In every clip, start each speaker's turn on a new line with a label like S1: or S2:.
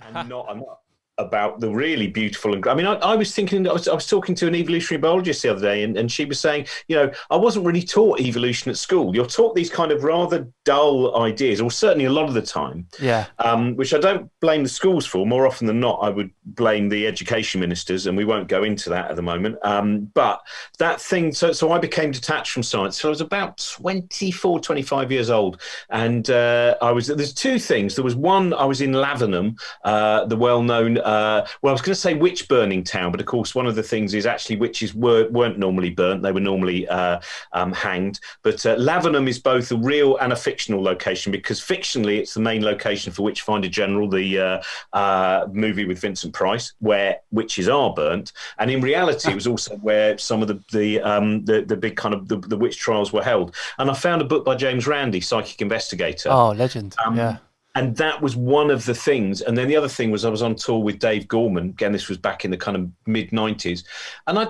S1: and not enough about the really beautiful and I mean, I was thinking, I was talking to an evolutionary biologist the other day, and she was saying, I wasn't really taught evolution at school. You're taught these kind of rather dull ideas, or certainly a lot of the time, which I don't blame the schools for. More often than not, I would blame the education ministers, and we won't go into that at the moment. But that thing, so I became detached from science. So I was about 24, 25 years old, and there's two things. There was one, I was in Lavenham, the well-known, I was going to say witch burning town, but of course one of the things is actually witches weren't normally burnt. They were normally hanged. But Lavenham is both a real and a fictional location, because fictionally it's the main location for Witchfinder General, the movie with Vincent Price, where witches are burnt. And in reality, it was also where some of the big kind of the witch trials were held. And I found a book by James Randi, Psychic Investigator.
S2: Oh, legend.
S1: And that was one of the things. And then the other thing was I was on tour with Dave Gorman. Again, this was back in the kind of mid-90s. And I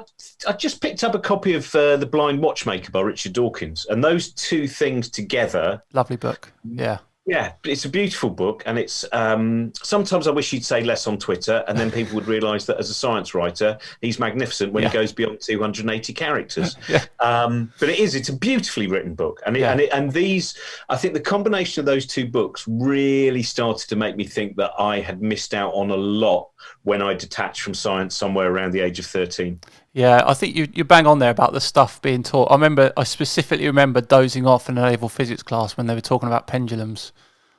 S1: just picked up a copy of The Blind Watchmaker by Richard Dawkins. And those two things together...
S2: Lovely book, yeah.
S1: Yeah, it's a beautiful book, and it's sometimes I wish he'd say less on Twitter, and then people would realise that as a science writer, he's magnificent when he goes beyond 280 characters. But it's a beautifully written book, and these, I think the combination of those two books really started to make me think that I had missed out on a lot when I detached from science somewhere around the age of 13.
S2: Yeah, I think you bang on there about the stuff being taught. I specifically remember dozing off in an A-level physics class when they were talking about pendulums.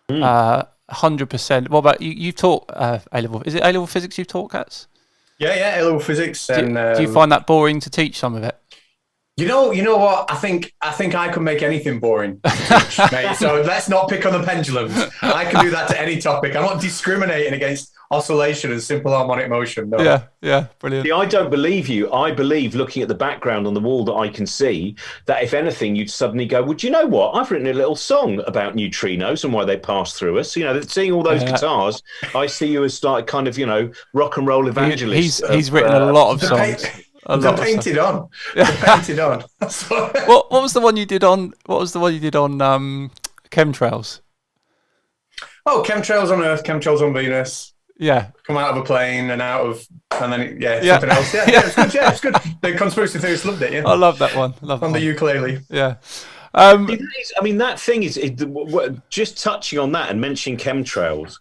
S2: 100%. What about you? You've taught A-level. Is it A-level physics you've taught, Catz?
S3: Yeah, A-level physics.
S2: Do you find that boring to teach some of it?
S3: You know what? I think I could make anything boring to teach, mate. So let's not pick on the pendulums. I can do that to any topic. I'm not discriminating against oscillation and simple harmonic motion. No.
S2: Yeah, brilliant.
S1: See, I don't believe you. I believe, looking at the background on the wall that I can see, that if anything, you'd suddenly go, well, do you know what? I've written a little song about neutrinos and why they pass through us. Seeing all those guitars, I see you as like kind of, rock and roll evangelist.
S2: He's written a lot of songs.
S3: They're painted on.
S2: What was the one you did on? Chemtrails?
S3: Oh, chemtrails on Earth, chemtrails on Venus.
S2: Yeah,
S3: come out of a plane and then something else. It's good. The conspiracy theorists loved it. Yeah,
S2: I love that one.
S3: The ukulele.
S2: Yeah.
S1: That thing is just touching on that and mentioning chemtrails.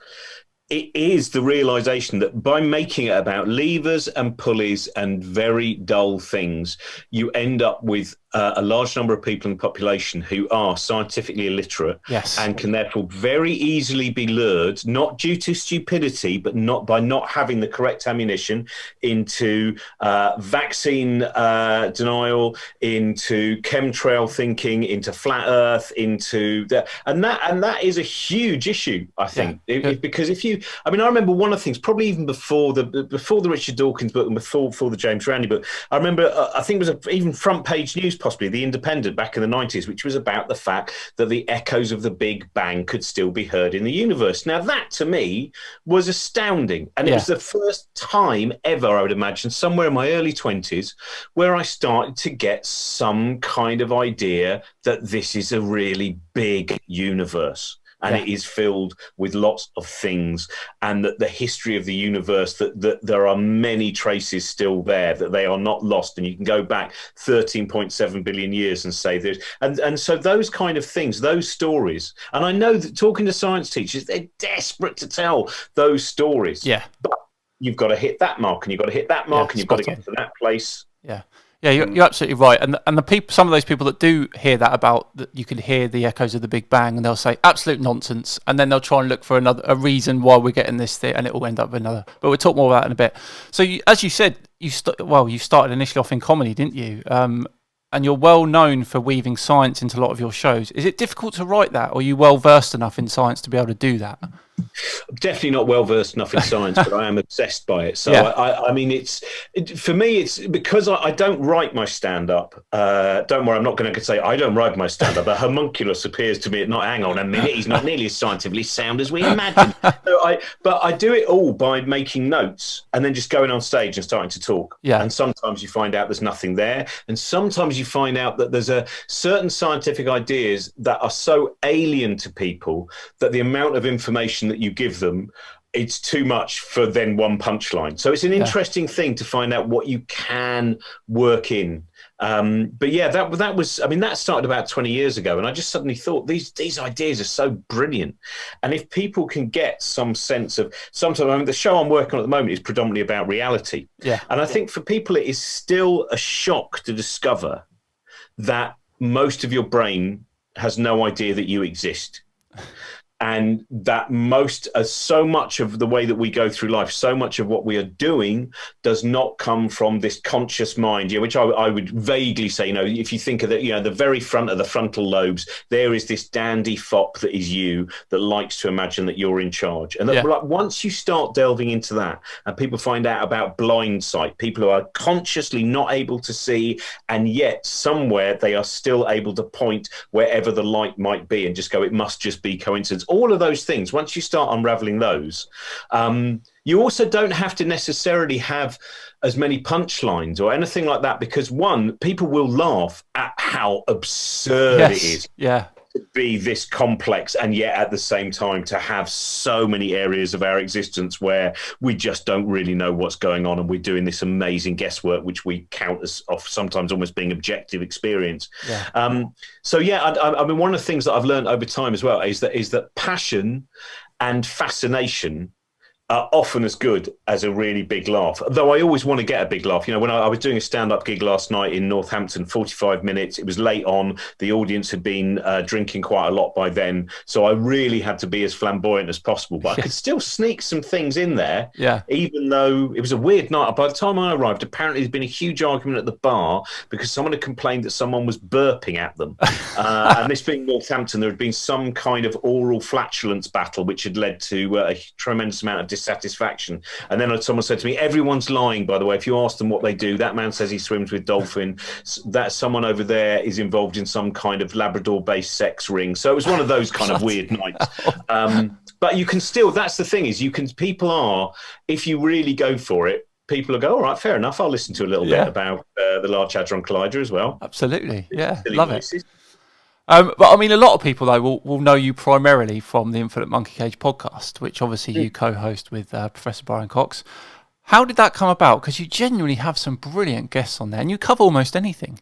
S1: It is the realization that by making it about levers and pulleys and very dull things, you end up with a large number of people in the population who are scientifically illiterate and can therefore very easily be lured, not due to stupidity, but not by not having the correct ammunition, into vaccine denial, into chemtrail thinking, into flat Earth, into that, and that is a huge issue, I think, because I remember one of the things, probably even before the Richard Dawkins book and before the James Randi book, I remember I think it was even front page news, possibly The Independent back in the 90s, which was about the fact that the echoes of the Big Bang could still be heard in the universe. Now that to me was astounding, and it was the first time ever, I would imagine, somewhere in my early 20s, where I started to get some kind of idea that this is a really big universe. And it is filled with lots of things, and that the history of the universe, that there are many traces still there, that they are not lost, and you can go back 13.7 billion years and say this. And so those kind of things, those stories, and I know that talking to science teachers, they're desperate to tell those stories.
S2: Yeah.
S1: But you've got to hit that mark, and you've got to hit that mark, and you've got to get to that place.
S2: Yeah. Yeah, you're absolutely right. And the people, some of those people that do hear that about that, you can hear the echoes of the Big Bang, and they'll say absolute nonsense, and then they'll try and look for a reason why we're getting this thing, and it will end up with another. But we'll talk more about that in a bit. So, as you said, you started initially off in comedy, didn't you? And you're well known for weaving science into a lot of your shows. Is it difficult to write that, or are you well versed enough in science to be able to do that?
S1: I'm definitely not well versed enough in science, but I am obsessed by it. So for me, it's because I don't write my stand-up. Don't worry, I'm not going to say I don't write my stand-up. A homunculus appears to me. Hang on a minute, he's not nearly as scientifically sound as we imagine. But I do it all by making notes and then just going on stage and starting to talk.
S2: Yeah.
S1: And sometimes you find out there's nothing there, and sometimes you find out that there's a certain scientific ideas that are so alien to people that the amount of information that you give them it's too much for then one punchline. So it's an interesting thing to find out what you can work in. But yeah, that was, I mean, that started about 20 years ago, and I just suddenly thought these ideas are so brilliant. And if people can get some sense of, sometimes, I mean, the show I'm working on at the moment is predominantly about reality.
S2: Yeah.
S1: And I think for people, it is still a shock to discover that most of your brain has no idea that you exist. And that so much of the way that we go through life, so much of what we are doing does not come from this conscious mind, which I would vaguely say, if you think of the very front of the frontal lobes, there is this dandy fop that is you that likes to imagine that you're in charge. And that, like, once you start delving into that and people find out about blind sight, people who are consciously not able to see, and yet somewhere they are still able to point wherever the light might be and just go, it must just be coincidence. All of those things, once you start unraveling those, you also don't have to necessarily have as many punchlines or anything like that, because one, people will laugh at how absurd it is to be this complex, and yet at the same time to have so many areas of our existence where we just don't really know what's going on, and we're doing this amazing guesswork which we count as sometimes almost being objective experience. I mean, one of the things that I've learned over time as well is that passion and fascination are often as good as a really big laugh. Though I always want to get a big laugh. When I was doing a stand-up gig last night in Northampton, 45 minutes, it was late on, the audience had been drinking quite a lot by then, so I really had to be as flamboyant as possible, but I could still sneak some things in there, even though it was a weird night. By the time I arrived, apparently there'd been a huge argument at the bar because someone had complained that someone was burping at them. And this being Northampton, there had been some kind of oral flatulence battle which had led to a tremendous amount of dissatisfaction. And then someone said to me, everyone's lying, by the way. If you ask them what they do, that man says he swims with dolphin, that someone over there is involved in some kind of Labrador-based sex ring. So it was one of those kind of weird nights. But you can still, that's the thing, is people are, if you really go for it, people will go, all right, fair enough, I'll listen to a little bit about the Large Hadron Collider as well.
S2: Absolutely, love it. But I mean, a lot of people though will know you primarily from the Infinite Monkey Cage podcast, which obviously you co-host with Professor Brian Cox. How did that come about? Because you genuinely have some brilliant guests on there, and you cover almost anything.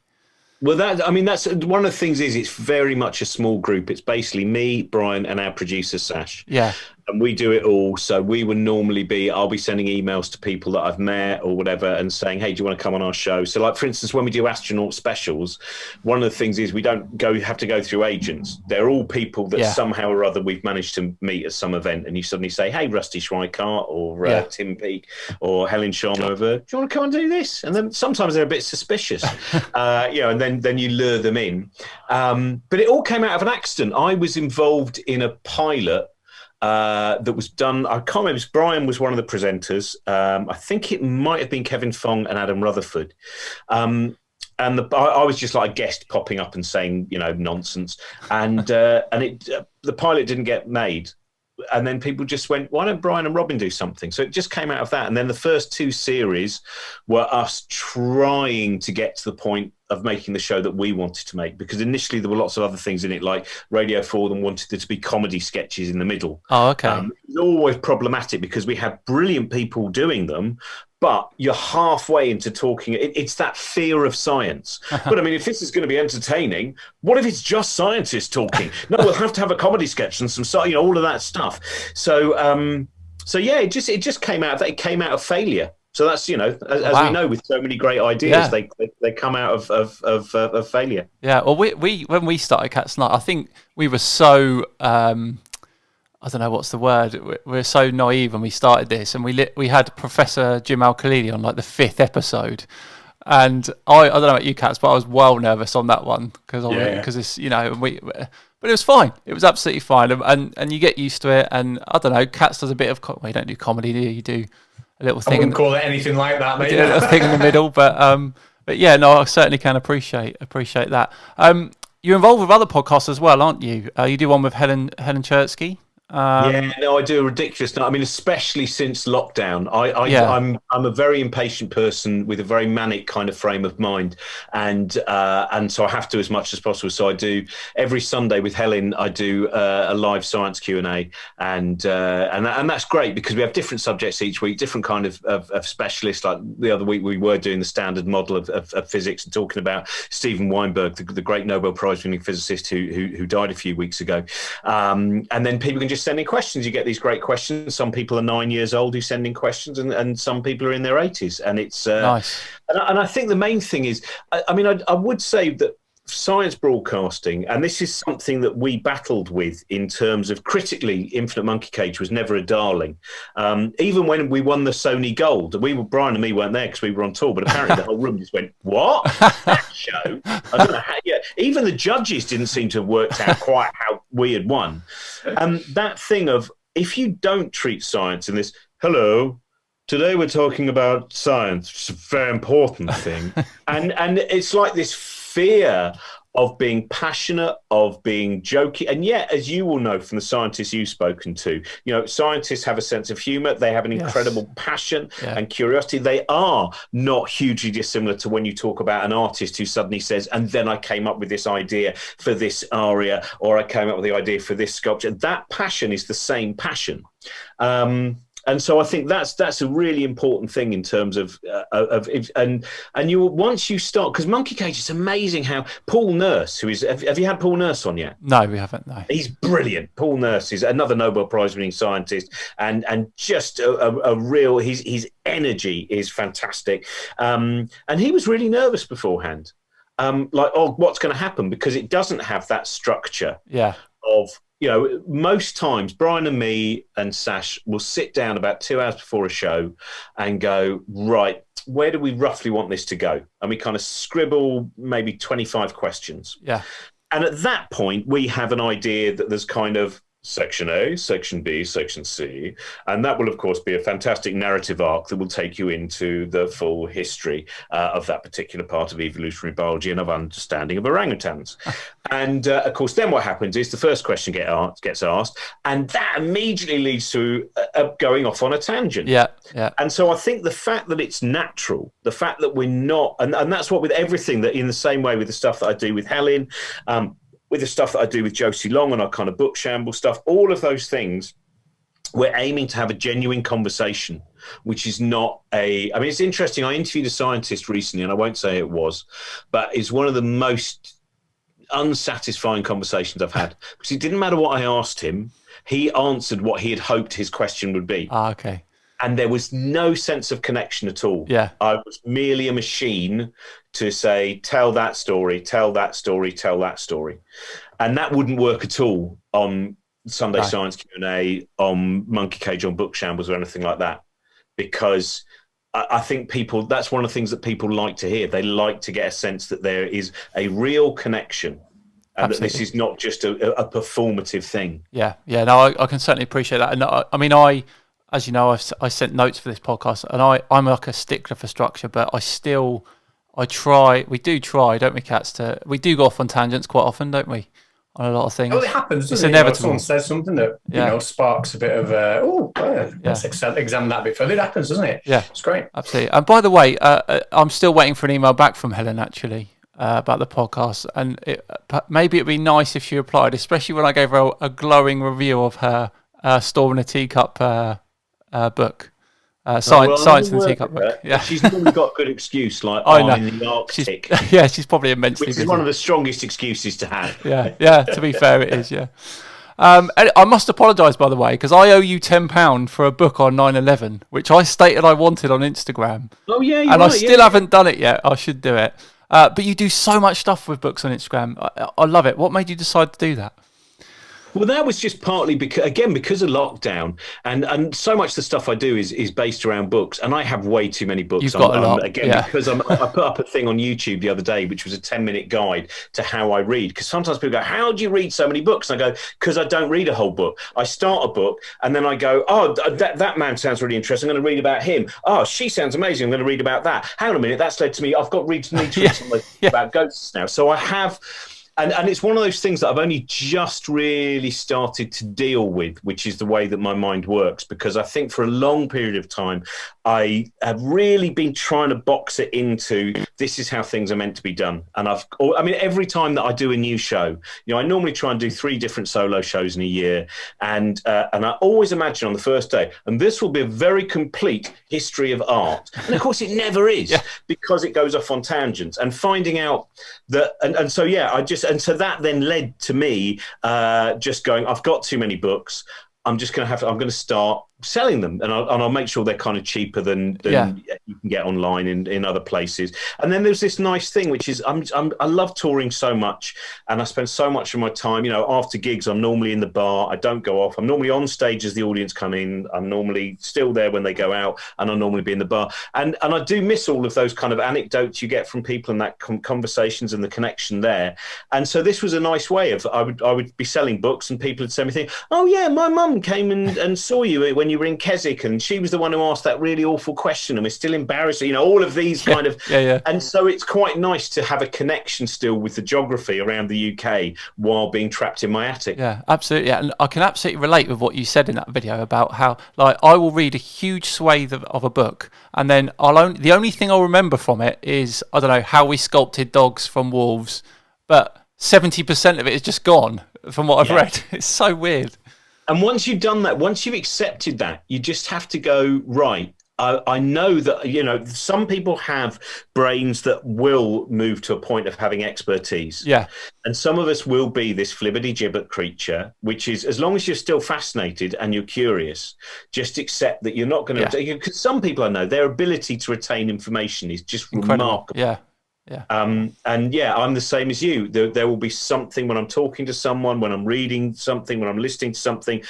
S1: Well, that's one of the things is it's very much a small group. It's basically me, Brian, and our producer Sash.
S2: Yeah.
S1: And we do it all. So we would normally I'll be sending emails to people that I've met or whatever and saying, hey, do you want to come on our show? So like, for instance, when we do astronaut specials, one of the things is we don't have to go through agents. They're all people that somehow or other we've managed to meet at some event. And you suddenly say, hey, Rusty Schweikart or Tim Peake or Helen Sharma, do you want to come and do this? And then sometimes they're a bit suspicious, and then you lure them in. But it all came out of an accident. I was involved in a pilot that was done. I can't remember. Brian was one of the presenters. I think it might have been Kevin Fong and Adam Rutherford. And I was just like a guest popping up and saying, nonsense. And the pilot didn't get made. And then people just went, why don't Brian and Robin do something? So it just came out of that. And then the first two series were us trying to get to the point of making the show that we wanted to make, because initially there were lots of other things in it, like Radio 4 them wanted there to be comedy sketches in the middle.
S2: Oh, okay.
S1: It was always problematic because we had brilliant people doing them, but you're halfway into talking. It's that fear of science. But I mean, if this is going to be entertaining, what if it's just scientists talking? No, we'll have to have a comedy sketch and some, all of that stuff. So yeah, it just came out of that. It came out of failure. So that's, as we know, with so many great ideas, they come out of failure.
S2: Yeah. Well, we when we started Catz Night, I think we were so I don't know what's the word. We're so naive when we started this, and we had Professor Jim Al-Khalili on like the 5th episode, and I don't know about you, Catz, but I was well nervous on that one because it's but it was fine. It was absolutely fine, and you get used to it. And I don't know, Catz does a bit of you don't do comedy, do you? You do a little thing.
S3: I wouldn't call it anything like that, mate.
S2: A little thing in the middle, but yeah, no, I certainly can appreciate that. You're involved with other podcasts as well, aren't you? You do one with Helen Chertsky.
S1: Yeah, no, I do a ridiculous. I mean, especially since lockdown,
S2: Yeah.
S1: I'm a very impatient person with a very manic kind of frame of mind, and so I have to as much as possible. So I do every Sunday with Helen. I do a live science Q&A, and that's great because we have different subjects each week, different kind of specialists. Like the other week, we were doing the standard model of physics and talking about Steven Weinberg, the great Nobel Prize-winning physicist who died a few weeks ago, and then people can just send in questions. You get these great questions. Some people are 9 years old who send in questions, and some people are in their 80s. And it's
S2: Nice.
S1: and I think the main thing is, I mean, I would say that science broadcasting, and this is something that we battled with in terms of critically, Infinite Monkey Cage was never a darling. Even when we won the Sony Gold, Brian and me weren't there because we were on tour, but apparently the whole room just went, "What? That show?" I don't know how. Yeah, even the judges didn't seem to have worked out quite how we had won. That thing of, if you don't treat science in this, hello, today we're talking about science, which is a very important thing, and it's like this fear of being passionate, of being jokey. And yet, as you will know from the scientists you've spoken to, scientists have a sense of humor. They have an incredible passion and curiosity. They are not hugely dissimilar to when you talk about an artist who suddenly says, and then I came up with this idea for this aria, or I came up with the idea for this sculpture. That passion is the same passion. And so I think that's a really important thing in terms of you, once you start, because Monkey Cage, it's amazing how Paul Nurse, who is, have you had Paul Nurse on yet?
S2: No, we haven't. No,
S1: he's brilliant. Paul Nurse is another Nobel Prize winning scientist, and just a real, his energy is fantastic. And he was really nervous beforehand, what's going to happen, because it doesn't have that structure.
S2: Yeah.
S1: Of, most times Brian and me and Sash will sit down about 2 hours before a show and go, right, where do we roughly want this to go? And we kind of scribble maybe 25 questions.
S2: Yeah.
S1: And at that point, we have an idea that there's kind of Section A, Section B, Section C, and that will, of course, be a fantastic narrative arc that will take you into the full history of that particular part of evolutionary biology and of understanding of orangutans. And, of course, then what happens is the first question gets asked, and that immediately leads to going off on a tangent.
S2: Yeah, yeah.
S1: And so I think the fact that it's natural, the fact that we're not, and that's what with everything, that in the same way with the stuff that I do with Helen, with the stuff that I do with Josie Long and our kind of book shamble stuff, all of those things, we're aiming to have a genuine conversation, which is not it's interesting. I interviewed a scientist recently, and I won't say it was, but it's one of the most unsatisfying conversations I've had, because it didn't matter what I asked him. He answered what he had hoped his question would be.
S2: Okay.
S1: And there was no sense of connection at all.
S2: Yeah.
S1: I was merely a machine to say, tell that story, tell that story, tell that story. And that wouldn't work at all on Sunday Science Q&A, on Monkey Cage, on Book Shambles, or anything like that. Because I think that's one of the things that people like to hear. They like to get a sense that there is a real connection. And
S2: Absolutely.
S1: that this is not just a performative thing.
S2: Yeah, yeah. No, I can certainly appreciate that. And I mean, as you know, I sent notes for this podcast, and I'm like a stickler for structure, but I try. We do try, don't we, Catz? We do go off on tangents quite often, don't we? On a lot of things.
S3: Oh, it happens.
S2: It's
S3: doesn't it?
S2: inevitable.
S3: Someone says something that sparks a bit of let's examine that a bit further. It happens, doesn't it?
S2: Yeah,
S3: it's great.
S2: Absolutely. And by the way, I'm still waiting for an email back from Helen actually about the podcast, and maybe it'd be nice if she replied, especially when I gave her a glowing review of her Storm in a Teacup book. Science in the Teacup book. Yeah,
S1: she's normally got a good excuse, like in the Arctic.
S2: She's probably immensely
S1: which is
S2: busy.
S1: one of the strongest excuses to have.
S2: Yeah. To be fair, it is. Yeah. And I must apologise, by the way, because I owe you £10 for a book on 9/11, which I stated I wanted on Instagram.
S1: Oh yeah,
S2: and I still haven't done it yet. I should do it. But you do so much stuff with books on Instagram. I love it. What made you decide to do that?
S1: Well, that was just partly because of lockdown, and so much of the stuff I do is based around books, and I have way too many books.
S2: You've got a lot.
S1: Because I put up a thing on YouTube the other day, which was a 10-minute guide to how I read. Because sometimes people go, "How do you read so many books?" And I go, "Because I don't read a whole book. I start a book, and then I go, oh, that man sounds really interesting. I'm going to read about him. Oh, she sounds amazing. I'm going to read about that. Hang on a minute, that's led to me. I've got need to read something about ghosts now." So I have. and it's one of those things that I've only just really started to deal with, which is the way that my mind works, because I think for a long period of time I have really been trying to box it into this is how things are meant to be done. And every time that I do a new show, I normally try and do 3 different solo shows in a year, and I always imagine on the first day, and this will be a very complete history of art, and of course it never is, because it goes off on tangents, and finding out that, so that then led to me just going, I've got too many books. I'm going to start selling them, and I'll make sure they're kind of cheaper than you can get online in other places. And then there's this nice thing, which is I love touring so much, and I spend so much of my time, after gigs, I'm normally in the bar. I don't go off. I'm normally on stage as the audience come in. I'm normally still there when they go out, and I'll normally be in the bar. And I do miss all of those kind of anecdotes you get from people and that conversations and the connection there. And so this was a nice way of, I would be selling books, and people would say me, oh yeah, my mum came and saw you when you were in Keswick, and she was the one who asked that really awful question, and we're still embarrassed, all of these kind of and so it's quite nice to have a connection still with the geography around the UK while being trapped in my attic.
S2: Absolutely. And I can absolutely relate with what you said in that video about how, like, I will read a huge swathe of a book, and then the only thing I'll remember from it is, I don't know, how we sculpted dogs from wolves, but 70% of it is just gone from what I've read. It's so weird.
S1: And once you've done that, once you've accepted that, you just have to go, right, I know that, some people have brains that will move to a point of having expertise.
S2: Yeah.
S1: And some of us will be this flibbity-gibbet creature, which is, as long as you're still fascinated and you're curious, just accept that you're not going to, because some people I know, their ability to retain information is just remarkable.
S2: Yeah.
S1: I'm the same as you. There will be something when I'm talking to someone, when I'm reading something, when I'm listening to something.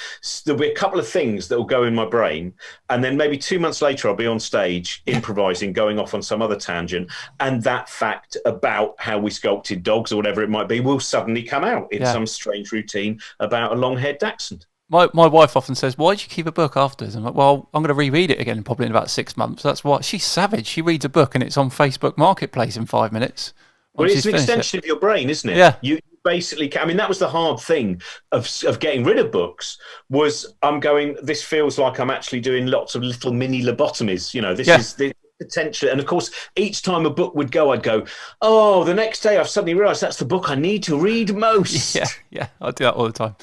S1: There'll be a couple of things that will go in my brain, and then maybe 2 months later I'll be on stage improvising, going off on some other tangent, and that fact about how we sculpted dogs or whatever it might be will suddenly come out in some strange routine about a long-haired dachshund.
S2: My wife often says, why did you keep a book afterwards? I'm like, well, I'm going to reread it again probably in about 6 months. That's why. She's savage. She reads a book and it's on Facebook Marketplace in 5 minutes.
S1: Well, it's an extension of your brain, isn't it?
S2: Yeah.
S1: You basically, that was the hard thing of getting rid of books, was I'm going, this feels like I'm actually doing lots of little mini lobotomies. This is the potential. And of course, each time a book would go, I'd go, oh, the next day I've suddenly realised that's the book I need to read most.
S2: Yeah, I do that all the time.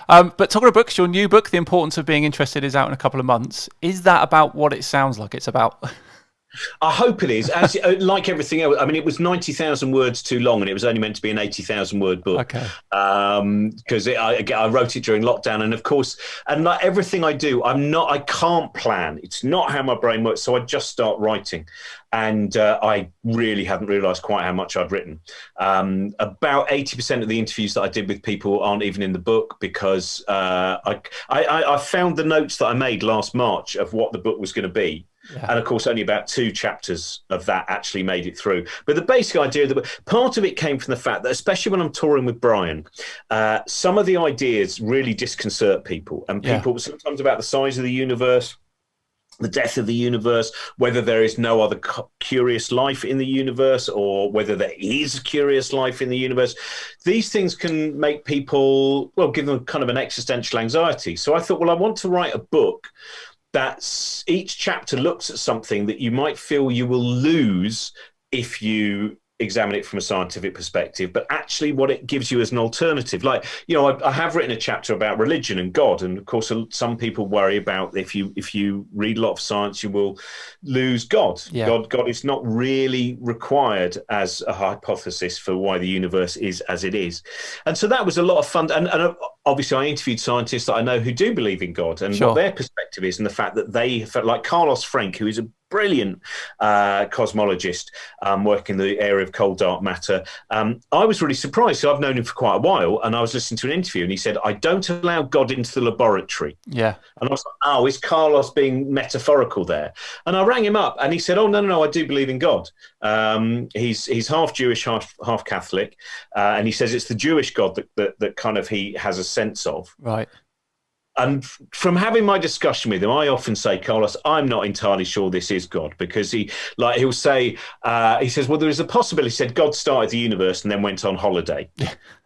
S2: But talking of books, your new book, The Importance of Being Interested, is out in a couple of months. Is that about what it sounds like it's about?
S1: I hope it is. As like everything else, it was 90,000 words too long, and it was only meant to be an 80,000 word book.
S2: Okay.
S1: Because I wrote it during lockdown, and of course, and like everything I do, I can't plan. It's not how my brain works. So I just start writing, and I really hadn't realised quite how much I'd written. About 80% of the interviews that I did with people aren't even in the book, because I found the notes that I made last March of what the book was going to be. Yeah. And of course, only about 2 chapters of that actually made it through. But the basic idea of the book, part of it came from the fact that, especially when I'm touring with Brian, some of the ideas really disconcert people. And people sometimes about the size of the universe, the death of the universe, whether there is no other curious life in the universe, or whether there is curious life in the universe. These things can make people, give them kind of an existential anxiety. So I thought, I want to write a book that's, each chapter looks at something that you might feel you will lose if you examine it from a scientific perspective, but actually what it gives you as an alternative. Like, I have written a chapter about religion and God, and of course some people worry about if you read a lot of science, you will lose God. God is not really required as a hypothesis for why the universe is as it is. And so that was a lot of fun, and obviously I interviewed scientists that I know who do believe in God, and what their perspective is, and the fact that they felt like Carlos Frank, who is a brilliant cosmologist working in the area of cold dark matter. I was really surprised. So I've known him for quite a while, and I was listening to an interview, and he said, I don't allow God into the laboratory. Yeah. And I was like, is Carlos being metaphorical there? And I rang him up, and he said, no, I do believe in God. He's half Jewish, half Catholic, and he says it's the Jewish God that kind of he has a sense of.
S2: Right.
S1: And from having my discussion with him, I often say, Carlos, I'm not entirely sure this is God, because he'll say, he says, well, there is a possibility. He said God started the universe and then went on holiday.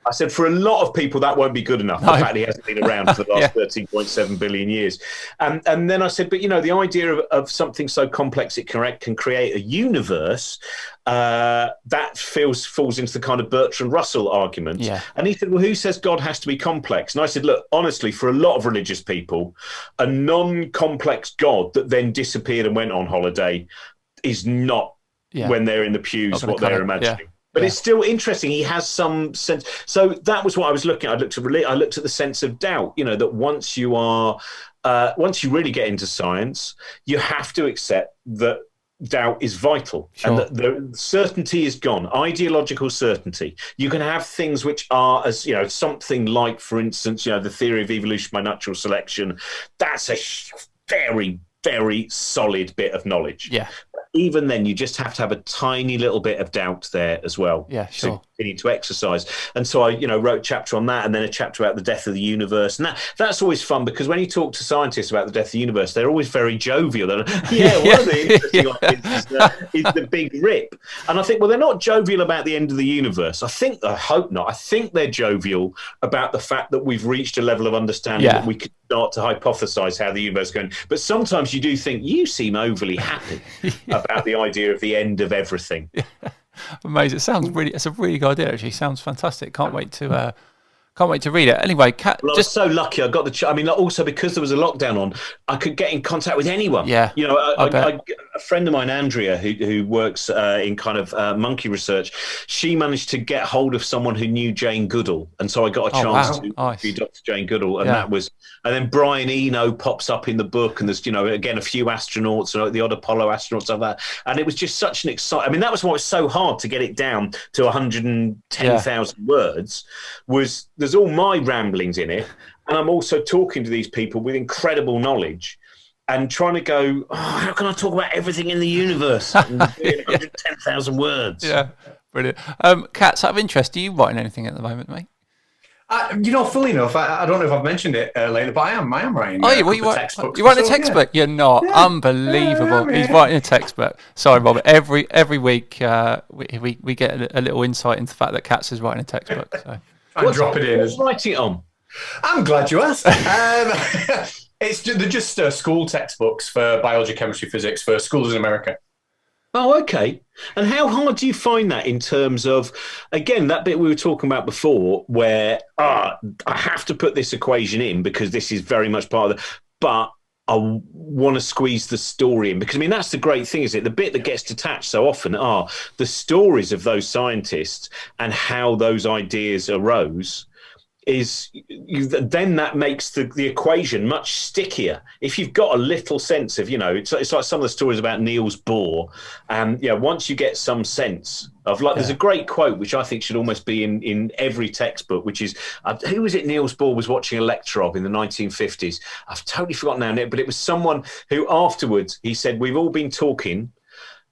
S1: I said, for a lot of people, that won't be good enough. No. The fact he hasn't been around for the last 13.7 billion years. And then I said, but, the idea of something so complex it can create a universe, that falls into the kind of Bertrand Russell argument.
S2: Yeah.
S1: And he said, well, who says God has to be complex? And I said, look, honestly, for a lot of religious people, a non-complex God that then disappeared and went on holiday is not, when they're in the pews, what they're imagining. Yeah. But it's still interesting. He has some sense. So that was what I was looking at. I looked at the sense of doubt. That once you really get into science, you have to accept that doubt is vital, and that the certainty is gone. Ideological certainty. You can have things which are, as something like, for instance, the theory of evolution by natural selection. That's a very, very solid bit of knowledge.
S2: Yeah.
S1: Even then, you just have to have a tiny little bit of doubt there as well.
S2: Yeah, sure.
S1: You need to exercise. And so I, wrote a chapter on that, and then a chapter about the death of the universe. And that's always fun, because when you talk to scientists about the death of the universe, they're always very jovial. They're like, one of the interesting ideas is the Big Rip. And I think, well, they're not jovial about the end of the universe. I hope not. I think they're jovial about the fact that we've reached a level of understanding that we can start to hypothesize how the universe is going. But sometimes you do think, you seem overly happy about the idea of the end of everything.
S2: Amazing. It's a really good idea, actually. Sounds fantastic. Can't wait to read it. Anyway,
S1: I was so lucky. I got also because there was a lockdown on, I could get in contact with anyone.
S2: Yeah.
S1: A friend of mine, Andrea, who works in kind of monkey research, she managed to get hold of someone who knew Jane Goodall, and so I got a chance to be Dr. Jane Goodall, and that was. And then Brian Eno pops up in the book, and there's again a few astronauts, the odd Apollo astronauts, stuff like that, and it was just such an exciting. I mean, that was why it was so hard to get it down to 110,000 words. There's all my ramblings in it, and I'm also talking to these people with incredible knowledge and trying to go, how can I talk about everything in the universe in 110,000 words?
S2: Yeah, brilliant. Catz, out of interest, are you writing anything at the moment, mate?
S3: Fully enough, I don't know if I've mentioned it later, but I am writing.
S2: Oh, you're writing a textbook? You're not. Yeah. Unbelievable. He's writing a textbook. Sorry, Robert. Every week we get a little insight into the fact that Catz is writing a textbook. So.
S3: Drop it in.
S1: What's writing it on?
S3: I'm glad you asked. They're just school textbooks for biology, chemistry, physics for schools in America.
S1: Oh, okay. And how hard do you find that in terms of, again, that bit we were talking about before, where I have to put this equation in because this is very much part of but I want to squeeze the story in, because, I mean, that's the great thing, is it? The bit that gets detached so often are the stories of those scientists and how those ideas arose. Then that makes the equation much stickier. If you've got a little sense of, it's like some of the stories about Niels Bohr. Once you get some sense of, there's a great quote which I think should almost be in every textbook, which is, who was it Niels Bohr was watching a lecture of in the 1950s? I've totally forgotten now, but it was someone who afterwards, he said, we've all been talking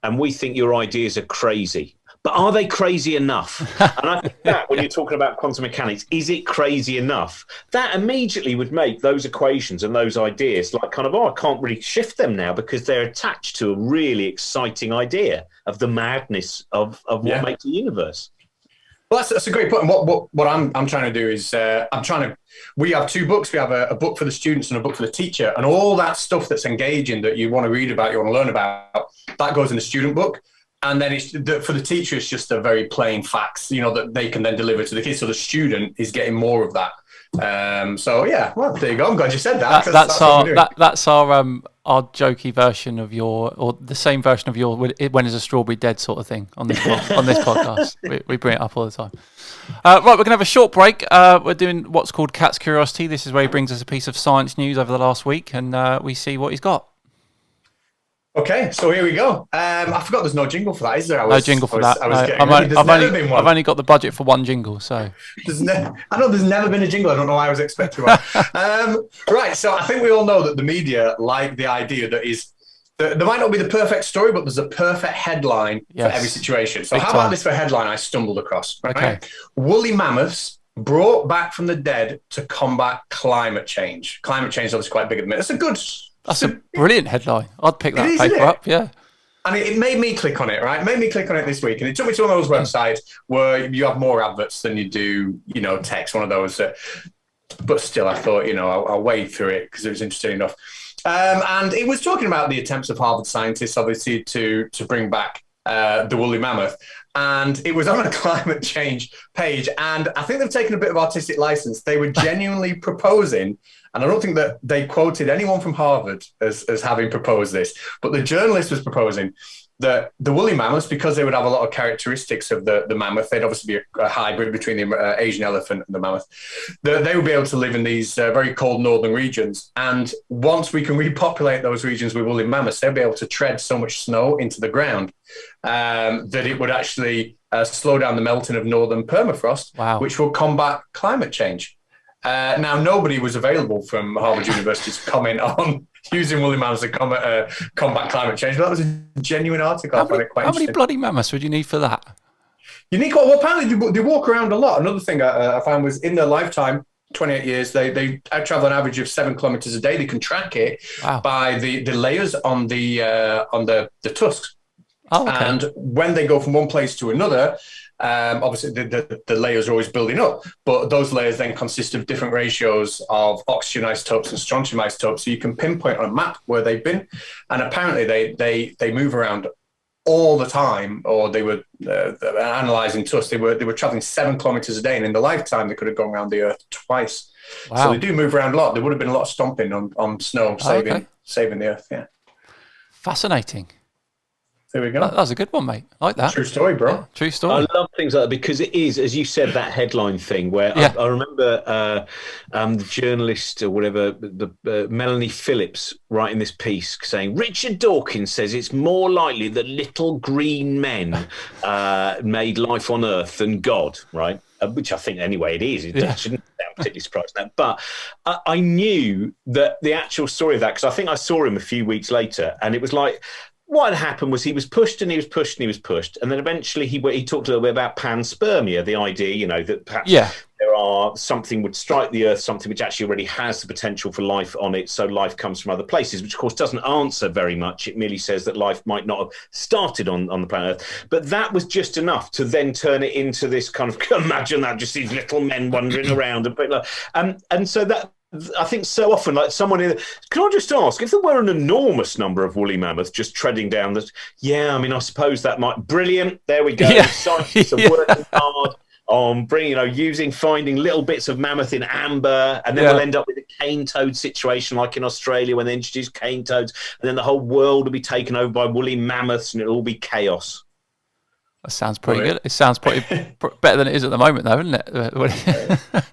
S1: and we think your ideas are crazy. But are they crazy enough? And I think that, when you're talking about quantum mechanics, is it crazy enough? That immediately would make those equations and those ideas like kind of, I can't really shift them now because they're attached to a really exciting idea of the madness of what makes the universe.
S3: Well, that's a great point. And what I'm trying to do is we have two books. We have a book for the students and a book for the teacher, and all that stuff that's engaging that you want to read about, you want to learn about, that goes in the student book. And then for the teacher, it's just a very plain facts, that they can then deliver to the kids. So the student is getting more of that. Well, there you go. I'm glad you said that.
S2: That's our jokey version of or the same version of your "When is a strawberry dead" sort of thing on this podcast. We bring it up all the time. Right, we're gonna have a short break. We're doing what's called Catz Curiosity. This is where he brings us a piece of science news over the last week, and we see what he's got.
S3: Okay, so here we go. I forgot there's no jingle for that, is there?
S2: No jingle for that. I've only got the budget for one jingle, so.
S3: I know there's never been a jingle. I don't know why I was expecting one. Right, so I think we all know that the media like the idea that there might not be the perfect story, but there's a perfect headline for every situation. So how about this for a headline I stumbled across? Right? Okay. Woolly mammoths brought back from the dead to combat climate change. Climate change is obviously quite big at the minute.
S2: That's a brilliant headline. I'd pick that paper up, yeah.
S3: And it made me click on it, right? It made me click on it this week. And it took me to one of those websites where you have more adverts than you do, text, one of those. But still, I thought, I'll wade through it because it was interesting enough. And it was talking about the attempts of Harvard scientists, obviously, to bring back the woolly mammoth. And it was on a climate change page. And I think they've taken a bit of artistic license. They were genuinely proposing, and I don't think that they quoted anyone from Harvard as having proposed this, but the journalist was proposing that the woolly mammoths, because they would have a lot of characteristics of the mammoth, they'd obviously be a hybrid between the Asian elephant and the mammoth, that they would be able to live in these very cold northern regions. And once we can repopulate those regions with woolly mammoths, they'll be able to tread so much snow into the ground that it would actually slow down the melting of northern permafrost, which will combat climate change. Now, nobody was available from Harvard University to comment on using woolly mammoths to combat climate change, but that was a genuine article.
S2: How many bloody mammoths would you need for that?
S3: You need well, apparently they walk around a lot. Another thing I found was in their lifetime, 28 years, they travel an average of 7 kilometers a day. They can track it by the layers on the tusks. Oh, okay. And when they go from one place to another, obviously the layers are always building up, but those layers then consist of different ratios of oxygen isotopes and strontium isotopes, so you can pinpoint on a map where they've been. And apparently they move around all the time, or they were analysing tusks. They were travelling 7 kilometres a day, and in the lifetime they could have gone around the Earth twice. Wow. So they do move around a lot. There would have been a lot of stomping on snow, saving the Earth. Yeah,
S2: fascinating.
S3: There we go.
S2: That was a good one, mate. I like that.
S3: True story, bro.
S2: Yeah, true story.
S1: I love things like that because it is, as you said, that headline thing where I remember the journalist or whatever, Melanie Phillips, writing this piece saying, Richard Dawkins says it's more likely that little green men made life on Earth than God, right? Which I think, anyway, it is. It shouldn't sound particularly surprised now. But I knew that the actual story of that, because I think I saw him a few weeks later, and it was like, what had happened was he was pushed and he was pushed and he was pushed, and then eventually he talked a little bit about panspermia, the idea, that perhaps there are something would strike the Earth, something which actually already has the potential for life on it, so life comes from other places, which of course doesn't answer very much. It merely says that life might not have started on the planet Earth, but that was just enough to then turn it into this kind of, imagine that, just these little men wandering around and so that. I think so often, like someone can I just ask, if there were an enormous number of woolly mammoths just treading down that, I suppose that might, brilliant, there we go. Scientists are working hard on finding little bits of mammoth in amber, and then we'll end up with a cane toad situation like in Australia when they introduce cane toads, and then the whole world will be taken over by woolly mammoths and it'll all be chaos.
S2: That sounds pretty good. It sounds pretty better than it is at the moment, though, isn't it?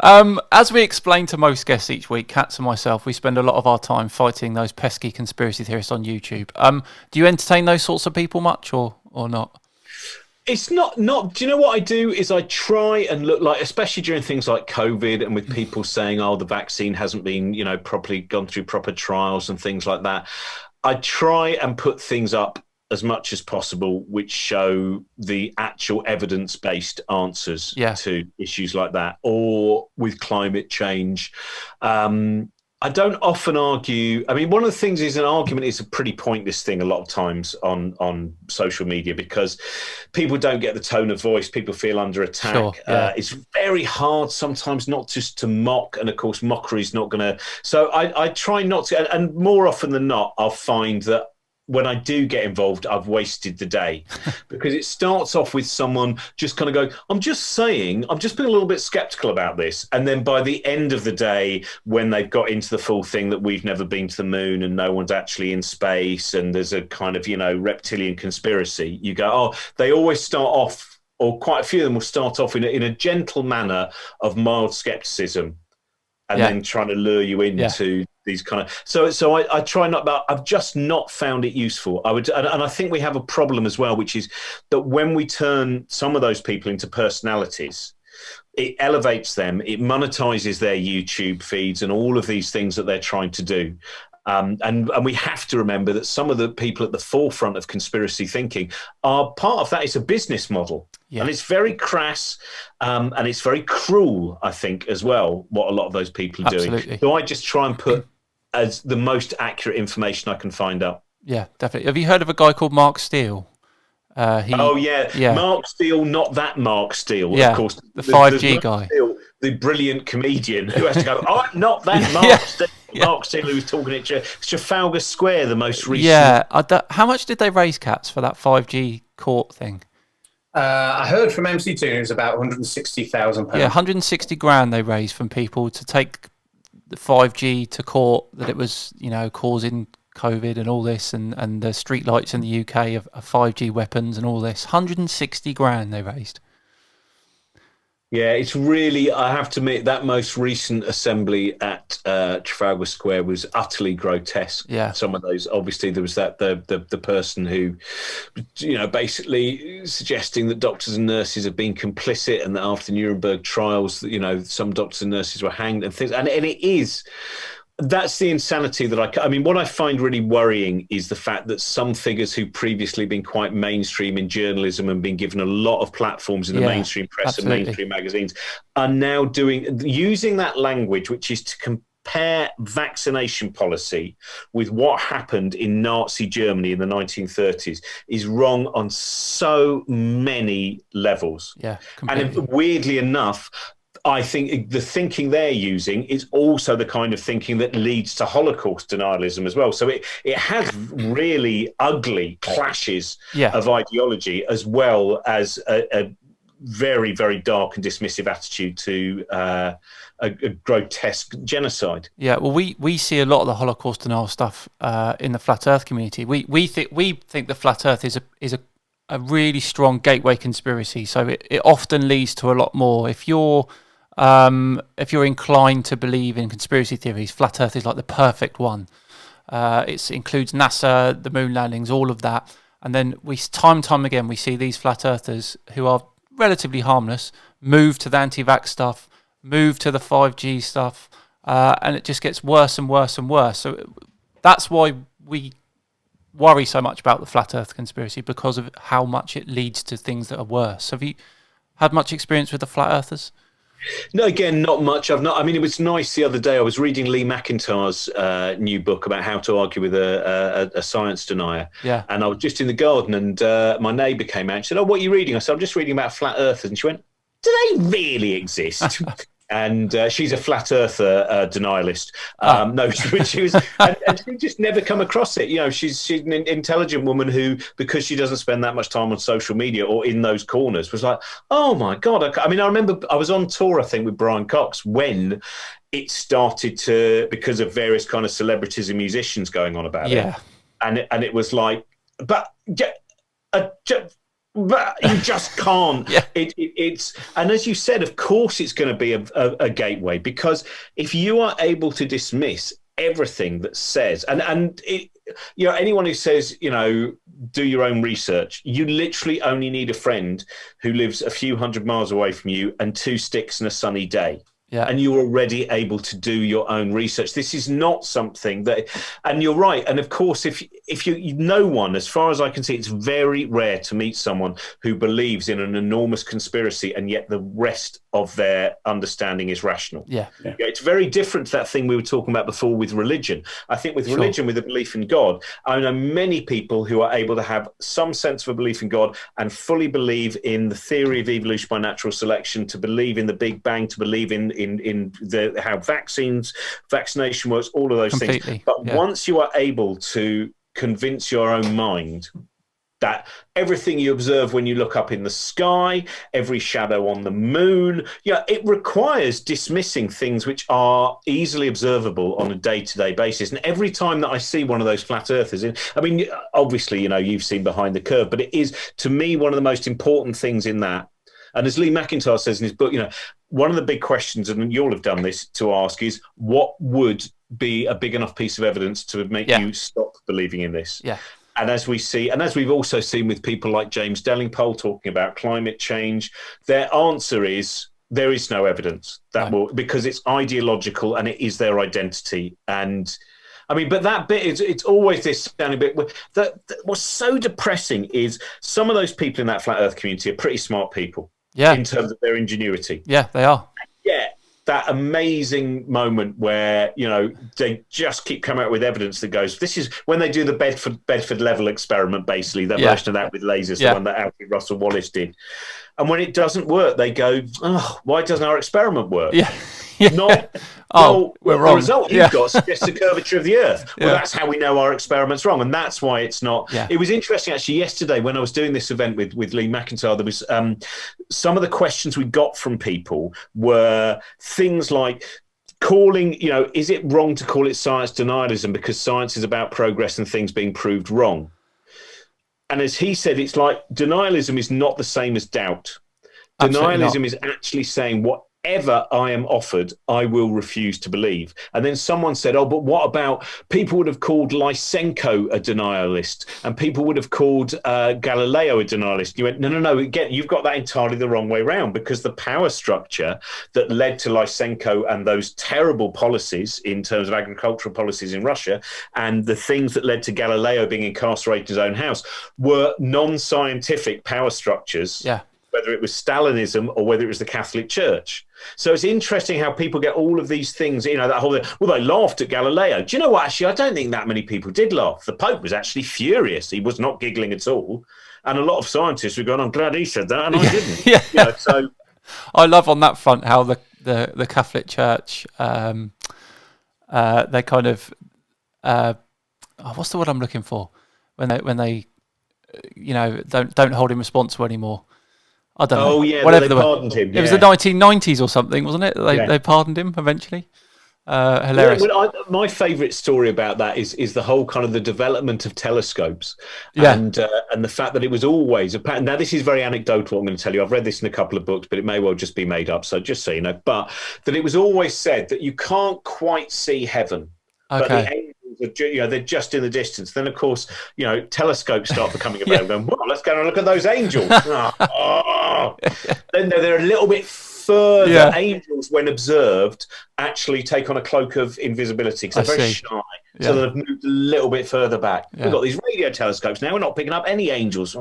S2: As we explain to most guests each week, Catz and myself, we spend a lot of our time fighting those pesky conspiracy theorists on YouTube. Do you entertain those sorts of people much or not?
S1: It's not. Do you know what I do is I try and look like, especially during things like COVID and with people saying, the vaccine hasn't been, properly gone through proper trials and things like that. I try and put things up as much as possible which show the actual evidence-based answers to issues like that, or with climate change. I don't often argue. I mean, one of the things is an argument is a pretty pointless thing a lot of times on social media, because people don't get the tone of voice. People feel under attack. Sure, it's very hard sometimes not just to mock. And of course, mockery is not going to. So I try not to. And more often than not, I'll find that when I do get involved, I've wasted the day, because it starts off with someone just kind of going, I'm just being a little bit skeptical about this. And then by the end of the day, when they've got into the full thing that we've never been to the moon and no one's actually in space and there's a kind of, reptilian conspiracy, you go, they always start off, or quite a few of them will start off in a gentle manner of mild skepticism, and then trying to lure you into these kind of. So I try not, but I've just not found it useful. And I think we have a problem as well, which is that when we turn some of those people into personalities, it elevates them, it monetizes their YouTube feeds and all of these things that they're trying to do. And we have to remember that some of the people at the forefront of conspiracy thinking are part of that. It's a business model.
S2: Yeah.
S1: And it's very crass, and it's very cruel, I think, as well, what a lot of those people are doing. So I just try and put as the most accurate information I can find up.
S2: Yeah, definitely. Have you heard of a guy called Mark Steele?
S1: Mark Steele, not that Mark Steele, of course.
S2: The 5G guy.
S1: Steele, the brilliant comedian who has to go, I'm not that Mark Steele. Mark Steele, who was talking at Trafalgar Square, the most recent.
S2: Yeah. How much did they raise, Catz, for that 5G court thing?
S3: I heard from MC2 it was about £160,000.
S2: Yeah, 160 grand they raised from people to take the 5G to court, that it was, causing COVID and all this, and the street lights in the UK of 5G weapons and all this. 160 grand they raised.
S1: Yeah, it's really, I have to admit, that most recent assembly at Trafalgar Square was utterly grotesque.
S2: Yeah.
S1: Some of those, obviously, there was the person who, basically suggesting that doctors and nurses have been complicit, and that after Nuremberg trials, some doctors and nurses were hanged and things. And it is. That's the insanity that I mean, what I find really worrying is the fact that some figures who previously been quite mainstream in journalism and been given a lot of platforms in the mainstream press and mainstream magazines are now using that language, which is to compare vaccination policy with what happened in Nazi Germany in the 1930s, is wrong on so many levels.
S2: Yeah, completely.
S1: And weirdly enough, I think the thinking they're using is also the kind of thinking that leads to Holocaust denialism as well. So it has really ugly clashes of ideology, as well as a very, very dark and dismissive attitude to a grotesque genocide.
S2: Yeah, well, we see a lot of the Holocaust denial stuff in the flat Earth community. We think the flat Earth is a really strong gateway conspiracy. So it often leads to a lot more. If you're inclined to believe in conspiracy theories, flat Earth is like the perfect one. It includes NASA, the moon landings, all of that. And then time and time again, we see these flat earthers who are relatively harmless move to the anti-vax stuff, move to the 5G stuff, and it just gets worse and worse and worse. So that's why we worry so much about the flat Earth conspiracy, because of how much it leads to things that are worse. Have you had much experience with the flat Earthers?
S1: No, again, not much. I've not. I mean, it was nice the other day. I was reading Lee McIntyre's new book about how to argue with a science denier.
S2: Yeah.
S1: And I was just in the garden, and my neighbour came out and said, "Oh, what are you reading?" I said, "I'm just reading about flat earthers." And she went, "Do they really exist?" And she's a flat earther denialist. No, she was, and she just never come across it. She's an intelligent woman who, because she doesn't spend that much time on social media or in those corners, was like, oh my God. I mean, I remember I was on tour, I think, with Brian Cox when it started to, because of various kind of celebrities and musicians going on about it. And it was like, but you just can't. It's and as you said, of course, it's going to be a gateway, because if you are able to dismiss everything that says, and anyone who says, do your own research, you literally only need a friend who lives a few hundred miles away from you and 2 sticks and a sunny day. Yeah. And you're already able to do your own research. This is not something that, and you're right. And of course, if no one, as far as I can see, it's very rare to meet someone who believes in an enormous conspiracy and yet the rest of their understanding is rational. Yeah, it's very different to that thing we were talking about before with religion. I think with religion, with a belief in God, I know many people who are able to have some sense of a belief in God and fully believe in the theory of evolution by natural selection, to believe in the Big Bang, to believe in how vaccination works, all of those things. But once you are able to convince your own mind that everything you observe when you look up in the sky, every shadow on the moon, it requires dismissing things which are easily observable on a day-to-day basis. And every time that I see one of those flat earthers, I mean, obviously, you've seen Behind the Curve, but it is, to me, one of the most important things in that. And as Lee McIntyre says in his book, one of the big questions, and you'll have done this, to ask is, what would be a big enough piece of evidence to make you stop believing in this? Yeah. And as we see, and as we've also seen with people like James Delingpole talking about climate change, their answer is there is no evidence that will, because it's ideological and it is their identity. And I mean, but that bit is, it's always this sounding bit. What's so depressing is some of those people in that flat earth community are pretty smart people in terms of their ingenuity.
S2: Yeah, they are.
S1: Yeah. That amazing moment where, you know, they just keep coming out with evidence that goes, this is when they do the Bedford level experiment, basically, that version of that with lasers, the one that Alfred Russel Wallace did. And when it doesn't work, they go, oh, why doesn't our experiment work?
S2: Yeah.
S1: Not,
S2: we're
S1: the
S2: wrong.
S1: result you've got suggests the curvature of the Earth. Well, that's how we know our experiment's wrong, and that's why it's not. It was interesting, actually, yesterday when I was doing this event with Lee McIntyre, there was some of the questions we got from people were things like calling, you know, is it wrong to call it science denialism because science is about progress and things being proved wrong? And as he said, it's like denialism is not the same as doubt. Denialism is actually saying whatever I am offered, I will refuse to believe. And then someone said, oh, but what about people would have called Lysenko a denialist and people would have called Galileo a denialist. You went, no, again, you've got that entirely the wrong way around, because the power structure that led to Lysenko and those terrible policies in terms of agricultural policies in Russia and the things that led to Galileo being incarcerated in his own house were non-scientific power structures.
S2: Yeah.
S1: Whether it was Stalinism or whether it was the Catholic Church. So it's interesting how people get all of these things, you know, that whole, well, they laughed at Galileo. Do you know what? Actually, I don't think that many people did laugh. The Pope was actually furious. He was not giggling at all. And a lot of scientists were going, I'm glad he said that, and I didn't. You know, so
S2: I love on that front how the Catholic Church, they kind of, what's the word I'm looking for? When they you know, don't hold him responsible anymore. I don't know.
S1: Oh, yeah,
S2: whatever
S1: they pardoned him.
S2: It was the 1990s or something, wasn't it? They pardoned him eventually. Hilarious.
S1: My favourite story about that is the whole kind of the development of telescopes and the fact that it was always a. Now, this is very anecdotal, what I'm going to tell you. I've read this in a couple of books, but it may well just be made up. So just so you know, but that it was always said that you can't quite see heaven.
S2: Okay.
S1: But the angels are, you know, they're just in the distance. Then, of course, you know, telescopes start becoming available. Going, well, let's go and look at those angels. Then they're a little bit further.
S2: Yeah.
S1: Angels, when observed, actually take on a cloak of invisibility because they're very shy. So they've moved a little bit further back. We've got these radio telescopes now. We're not picking up any angels.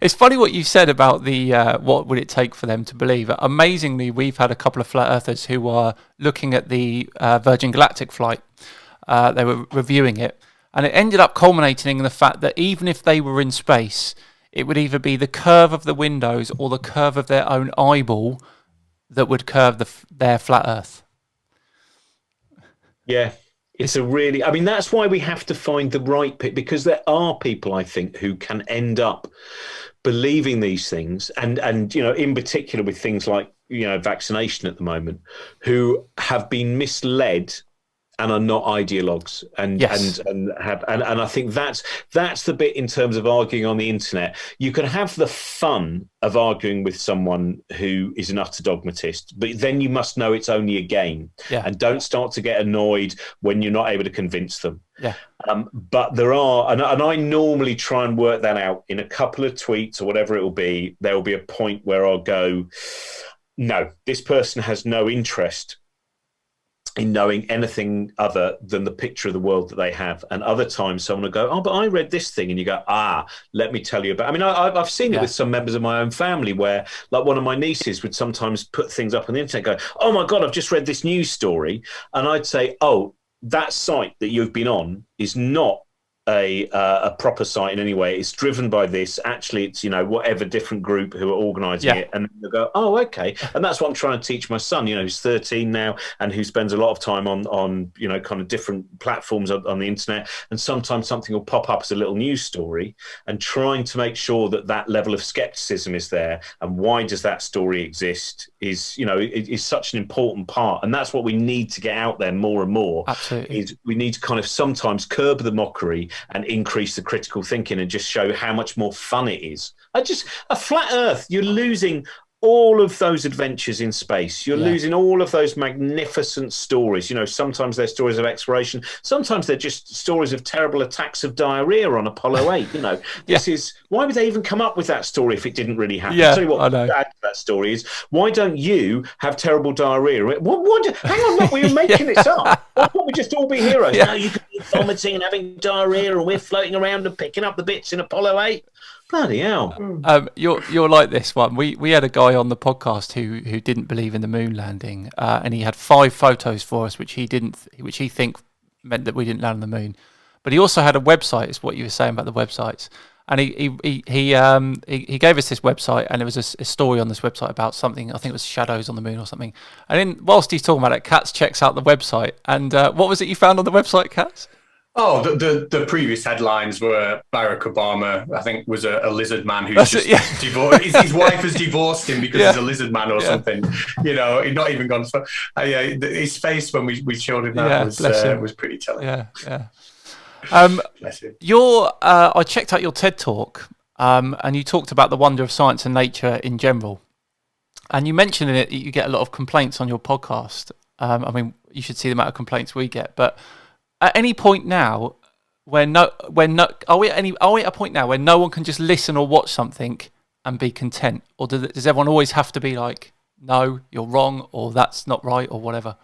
S2: It's funny what you said about the what would it take for them to believe. Amazingly, we've had a couple of flat earthers who are looking at the Virgin Galactic flight. They were reviewing it, and it ended up culminating in the fact that even if they were in space, it would either be the curve of the windows or the curve of their own eyeball that would curve their flat Earth. Yeah.
S1: It's a really, I mean, that's why we have to find the right pick, because there are people, I think, who can end up believing these things. And you know, in particular with things like, you know, vaccination at the moment, who have been misled and are not ideologues, and I think that's the bit in terms of arguing on the internet. You can have the fun of arguing with someone who is an utter dogmatist, but then you must know it's only a game, and don't start to get annoyed when you're not able to convince them. But there are, and I normally try and work that out in a couple of tweets or whatever it will be. There will be a point where I'll go, no, this person has no interest in knowing anything other than the picture of the world that they have. And other times someone will go, oh, but I read this thing. And you go, let me tell you about, I mean, I've seen it with some members of my own family where, like, one of my nieces would sometimes put things up on the internet, go, oh my God, I've just read this news story. And I'd say, oh, that site that you've been on is not a proper site in any way. It's driven by this. Actually, it's, you know, whatever different group who are organising it. And they'll go, oh, okay. And that's what I'm trying to teach my son, you know, who's 13 now and who spends a lot of time on you know, kind of different platforms on the internet. And sometimes something will pop up as a little news story, and trying to make sure that that level of skepticism is there. And why does that story exist is, you know, is such an important part. And that's what we need to get out there more and more.
S2: Absolutely.
S1: Is we need to kind of sometimes curb the mockery and increase the critical thinking and just show how much more fun it is. A flat earth, you're losing all of those adventures in space. You're
S2: Yeah.
S1: losing all of those magnificent stories. Sometimes they're stories of exploration. Sometimes they're just stories of terrible attacks of diarrhea on Apollo 8. This is, why would they even come up with that story if it didn't really happen?
S2: Yeah,
S1: I'll tell you what,
S2: I know.
S1: add to that story is, why don't you have terrible diarrhea? Hang on, look, we were making this up. Why can't we just all be heroes?
S2: Yeah.
S1: No, you could be vomiting and having diarrhea, and we're floating around and picking up the bits in Apollo 8. Bloody hell.
S2: You're like this one. We had a guy on the podcast who didn't believe in the moon landing, and he had 5 photos for us which he think meant that we didn't land on the moon. But he also had a website. Is what you were saying about the websites. And he gave us this website, and there was a story on this website about something. I think it was shadows on the moon or something. And then whilst he's talking about it, Catz checks out the website. And what was it you found on the website, Catz?
S3: Oh, the previous headlines were Barack Obama, I think, was a lizard man who's divorced. His wife has divorced him because he's a lizard man or something. He'd not even gone for. His face when we showed him that was pretty telling.
S2: Yeah.
S3: Bless him.
S2: I checked out your TED talk, and you talked about the wonder of science and nature in general. And you mentioned in it that you get a lot of complaints on your podcast. I mean, you should see the amount of complaints we get, but. At any point now, are we at a point now where no one can just listen or watch something and be content, or does everyone always have to be like, no, you're wrong, or that's not right, or whatever?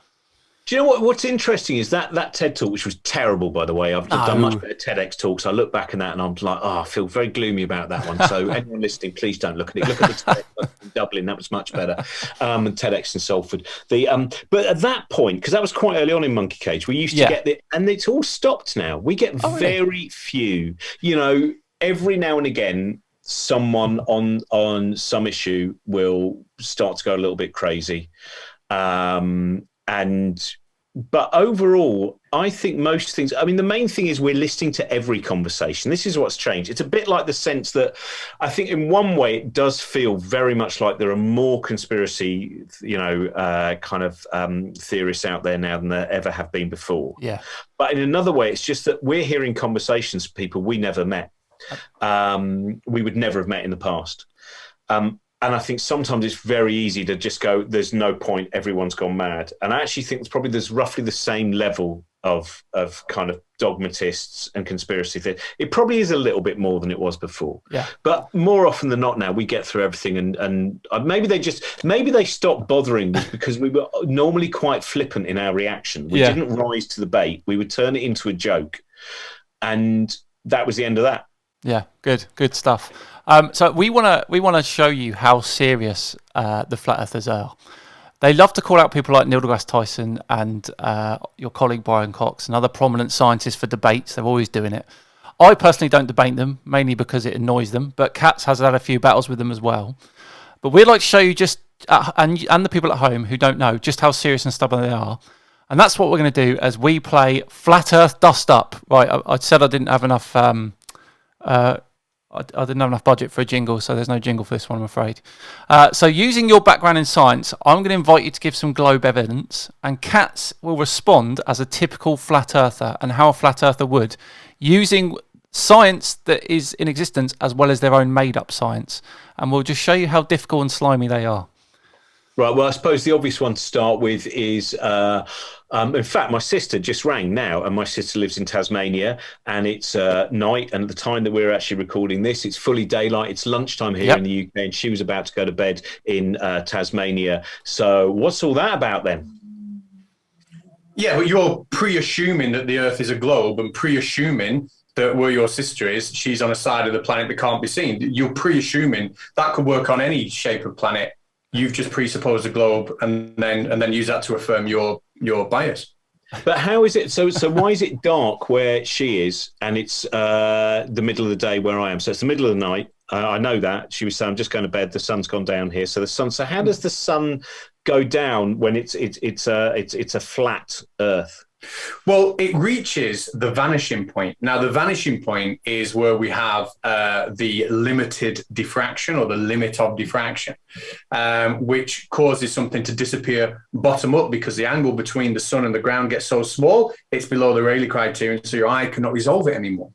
S1: Do you know what's interesting is that TED talk, which was terrible, by the way. I've done much better TEDx talks. I look back at that and I'm like, I feel very gloomy about that one. So anyone listening, please don't look at it. Look at the TEDx in Dublin. That was much better. And TEDx in Salford. But at that point, because that was quite early on in Monkey Cage, we used to get and it's all stopped now. We get very few. Every now and again, someone on some issue will start to go a little bit crazy. But overall, I think most things, the main thing is we're listening to every conversation. This is what's changed. It's a bit like the sense that I think in one way it does feel very much like there are more conspiracy, theorists out there now than there ever have been before.
S2: Yeah.
S1: But in another way, it's just that we're hearing conversations with people we never met. We would never have met in the past. And I think sometimes it's very easy to just go, there's no point, everyone's gone mad. And I actually think there's roughly the same level of kind of dogmatists and conspiracy theory. It probably is a little bit more than it was before.
S2: Yeah.
S1: But more often than not now, we get through everything. And maybe they stopped bothering us because we were normally quite flippant in our reaction. We didn't rise to the bait. We would turn it into a joke. And that was the end of that.
S2: Yeah, good stuff. So we want to show you how serious the flat earthers are. They love to call out people like Neil deGrasse Tyson and your colleague Brian Cox and other prominent scientists for debates. They're always doing it. I personally don't debate them, mainly because it annoys them, but Catz has had a few battles with them as well. But we'd like to show you and the people at home who don't know, just how serious and stubborn they are. And that's what we're going to do as we play Flat Earth Dust Up. Right, I said I didn't have enough... I didn't have enough budget for a jingle, so there's no jingle for this one, I'm afraid. So using your background in science, I'm going to invite you to give some globe evidence, and Catz will respond as a typical flat earther and how a flat earther would, using science that is in existence as well as their own made-up science. And we'll just show you how difficult and slimy they are.
S1: Right, well, I suppose the obvious one to start with is, in fact, my sister just rang now, and my sister lives in Tasmania, and it's night, and at the time that we're actually recording this, it's fully daylight, it's lunchtime here in the UK, and she was about to go to bed in Tasmania. So what's all that about then?
S3: Yeah, but you're pre-assuming that the Earth is a globe and pre-assuming that where your sister is, she's on a side of the planet that can't be seen. You're pre-assuming that could work on any shape of planet. You've just presupposed a globe and then use that to affirm your bias.
S1: But how is it? So why is it dark where she is and it's the middle of the day where I am? So it's the middle of the night. I know that. She was saying, I'm just going to bed. The sun's gone down here. So how does the sun go down when it's a flat Earth?
S3: Well, it reaches the vanishing point. Now, the vanishing point is where we have the limited diffraction or the limit of diffraction, which causes something to disappear bottom up because the angle between the sun and the ground gets so small, it's below the Rayleigh criterion, so your eye cannot resolve it anymore.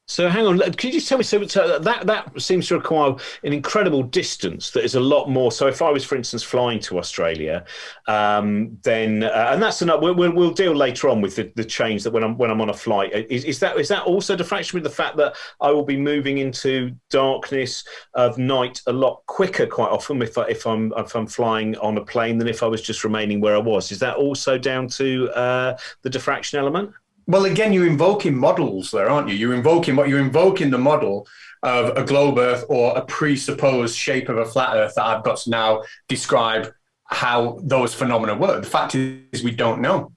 S1: So hang on, could you just tell me? So that seems to require an incredible distance. That is a lot more. So if I was, for instance, flying to Australia, then and that's enough. We'll deal later on with the change that when I'm on a flight. Is that also diffraction with the fact that I will be moving into darkness of night a lot quicker quite often if I'm flying on a plane than if I was just remaining where I was? Is that also down to the diffraction element?
S3: Well, again, you're invoking models there, aren't you? You're invoking the model of a globe Earth or a presupposed shape of a flat Earth that I've got to now describe how those phenomena work. The fact is, we don't know.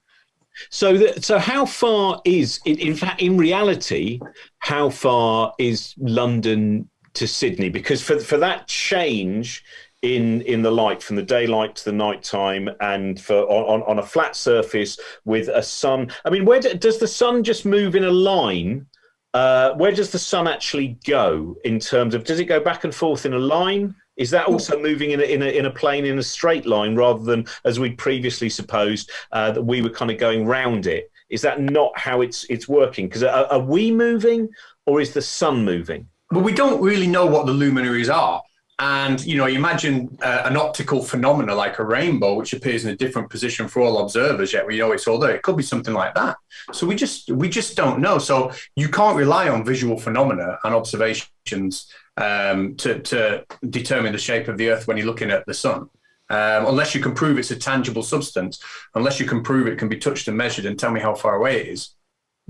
S1: So how far is, in fact, in reality, how far is London to Sydney? Because for that change in the light from the daylight to the nighttime, and for on a flat surface with a sun. I mean, where does the sun just move in a line? Where does the sun actually go in terms of? Does it go back and forth in a line? Is that also moving in a plane in a straight line rather than, as we previously supposed, that we were kind of going round it? Is that not how it's working? Because are we moving, or is the sun moving?
S3: Well, we don't really know what the luminaries are. And, you imagine an optical phenomena like a rainbow, which appears in a different position for all observers, yet we know it's all there. It could be something like that. So we just don't know. So you can't rely on visual phenomena and observations to determine the shape of the Earth when you're looking at the sun. Unless you can prove it's a tangible substance, unless you can prove it can be touched and measured and tell me how far away it is.